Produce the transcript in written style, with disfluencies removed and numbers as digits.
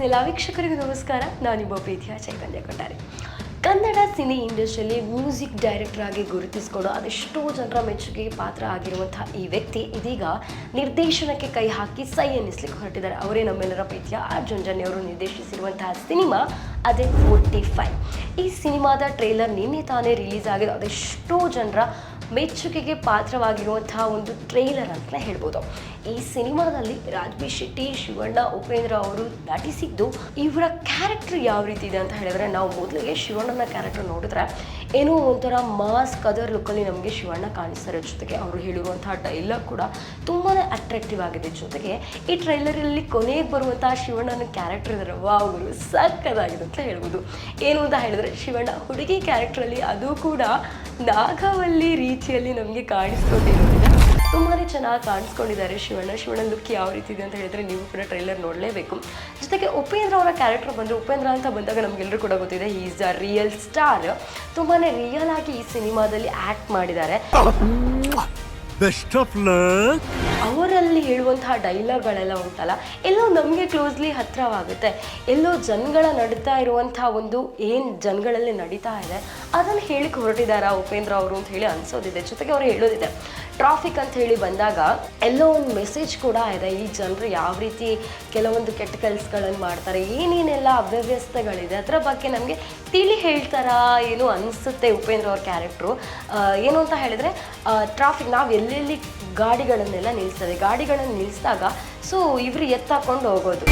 ಎಲ್ಲ ವೀಕ್ಷಕರಿಗೂ ನಮಸ್ಕಾರ. ನಾನು ನಿಮ್ಮ ಪ್ರೀತಿಯ ಚೈತನ್ಯ ಕೊಟ್ಟಾರೆ. ಕನ್ನಡ ಸಿನಿ ಇಂಡಸ್ಟ್ರಿಯಲ್ಲಿ ಮ್ಯೂಸಿಕ್ ಡೈರೆಕ್ಟರ್ ಆಗಿ ಗುರುತಿಸಿಕೊಂಡು ಅದೆಷ್ಟೋ ಜನರ ಮೆಚ್ಚುಗೆಗೆ ಪಾತ್ರ ಆಗಿರುವಂತಹ ಈ ವ್ಯಕ್ತಿ ಇದೀಗ ನಿರ್ದೇಶನಕ್ಕೆ ಕೈ ಹಾಕಿ ಸೈ ಎನ್ನಿಸ್ಲಿಕ್ಕೆ ಹೊರಟಿದ್ದಾರೆ. ಅವರೇ ನಮ್ಮೆಲ್ಲರ ಪ್ರೀತಿಯ ಅರ್ಜುನ್ ಜನ್ಯ ಅವರು ನಿರ್ದೇಶಿಸಿರುವಂತಹ ಸಿನಿಮಾ ಅದೇ 45. ಈ ಸಿನಿಮಾದ ಟ್ರೇಲರ್ ನಿನ್ನೆ ತಾನೇ ರಿಲೀಸ್ ಆಗಿದೆ. ಅದೆಷ್ಟೋ ಜನರ ಮೆಚ್ಚುಗೆಗೆ ಪಾತ್ರವಾಗಿರುವಂತಹ ಒಂದು ಟ್ರೇಲರ್ ಅಂತಲೇ ಹೇಳ್ಬೋದು. ಈ ಸಿನಿಮಾದಲ್ಲಿ ರಾಜ್ಬಿ ಶೆಟ್ಟಿ, ಶಿವಣ್ಣ, ಉಪೇಂದ್ರ ಅವರು ನಟಿಸಿದ್ದು. ಇವರ ಕ್ಯಾರೆಕ್ಟರ್ ಯಾವ ರೀತಿ ಇದೆ ಅಂತ ಹೇಳಿದ್ರೆ, ನಾವು ಮೊದಲಿಗೆ ಶಿವಣ್ಣನ ಕ್ಯಾರೆಕ್ಟರ್ ನೋಡಿದ್ರೆ ಏನೋ ಒಂಥರ ಮಾಸ್ ಕದರ್ ಲುಕ್ಕಲ್ಲಿ ನಮಗೆ ಶಿವಣ್ಣ ಕಾಣಿಸ್ತಾರೆ. ಜೊತೆಗೆ ಅವರು ಹೇಳಿರುವಂತಹ ಡೈಲಾಗ್ ಕೂಡ ತುಂಬಾ ಅಟ್ರಾಕ್ಟಿವ್ ಆಗಿದೆ. ಜೊತೆಗೆ ಈ ಟ್ರೈಲರಲ್ಲಿ ಕೊನೆಗೆ ಬರುವಂತಹ ಶಿವಣ್ಣನ ಕ್ಯಾರೆಕ್ಟರ್ ಇದ್ದಾರೆ, ಅವರು ಸಕ್ಕದಾಗಿದೆ ಅಂತ ಹೇಳ್ಬೋದು. ಏನು ಅಂತ ಹೇಳಿದ್ರೆ, ಶಿವಣ್ಣ ಹುಡುಗಿ ಕ್ಯಾರೆಕ್ಟ್ರಲ್ಲಿ ಅದು ಕೂಡ ನಾಗವಲ್ಲಿ ರೀತಿಯಲ್ಲಿ ನಮಗೆ ಕಾಣಿಸ್ಕೊಂಡಿರೋದಿಲ್ಲ. ತುಂಬಾ ಚೆನ್ನಾಗಿ ಕಾಣಿಸ್ಕೊಂಡಿದ್ದಾರೆ ಶಿವಣ್ಣ ಲುಕ್ ಯಾವ ರೀತಿ ಇದೆ ಅಂತ ಹೇಳಿದ್ರೆ ನೀವು ಕೂಡ ಟ್ರೈಲರ್ ನೋಡಲೇಬೇಕು. ಜೊತೆಗೆ ಉಪೇಂದ್ರ ಅವರ ಕ್ಯಾರೆಕ್ಟರ್ ಬಂದರೆ, ಉಪೇಂದ್ರ ಅಂತ ಬಂದಾಗ ನಮಗೆಲ್ಲರೂ ಕೂಡ ಗೊತ್ತಿದೆ, he is a real star. ತುಂಬಾ ರಿಯಲ್ ಆಗಿ ಈ ಸಿನಿಮಾದಲ್ಲಿ ಆ್ಯಕ್ಟ್ ಮಾಡಿದ್ದಾರೆ. Best of luck. ಅವರಲ್ಲಿ ಹೇಳುವಂತಹ ಡೈಲಾಗ್ಗಳೆಲ್ಲ ಉಂಟಲ್ಲ, ಎಲ್ಲೋ ನಮಗೆ ಕ್ಲೋಸ್ಲಿ ಹತ್ತಿರವಾಗುತ್ತೆ. ಎಲ್ಲೋ ಜನಗಳ ನಡೀತಾ ಇರುವಂತಹ ಒಂದು ಏನು ಜನಗಳಲ್ಲಿ ನಡೀತಾ ಇದೆ ಅದನ್ನು ಹೇಳಿಕ್ಕೆ ಹೊರಟಿದ್ದಾರಾ ಉಪೇಂದ್ರ ಅವರು ಅಂತ ಹೇಳಿ ಅನಿಸೋದಿದೆ. ಜೊತೆಗೆ ಅವರು ಹೇಳೋದಿದೆ, ಟ್ರಾಫಿಕ್ ಅಂತ ಹೇಳಿ ಬಂದಾಗ ಎಲ್ಲೋ ಒಂದು ಮೆಸೇಜ್ ಕೂಡ ಇದೆ. ಈ ಜನರು ಯಾವ ರೀತಿ ಕೆಲವೊಂದು ಕೆಟ್ಟ ಕೆಲಸಗಳನ್ನು ಮಾಡ್ತಾರೆ, ಏನೇನೆಲ್ಲ ಅವ್ಯವಸ್ಥೆಗಳಿದೆ ಅದರ ಬಗ್ಗೆ ನಮಗೆ ತಿಳಿ ಹೇಳ್ತಾರಾ ಏನೋ ಅನಿಸುತ್ತೆ ಉಪೇಂದ್ರ ಅವ್ರ ಕ್ಯಾರೆಕ್ಟ್ರು. ಏನು ಅಂತ ಹೇಳಿದ್ರೆ, ಟ್ರಾಫಿಕ್ ನಾವು ಎಲ್ಲೆಲ್ಲಿ ಗಾಡಿಗಳನ್ನೆಲ್ಲ ನಿಲ್ಲಿಸ್ತದೆ, ಗಾಡಿಗಳನ್ನು ನಿಲ್ಲಿಸಿದಾಗ ಸೊ ಇವರು ಎತ್ತಾಕೊಂಡು ಹೋಗೋದು,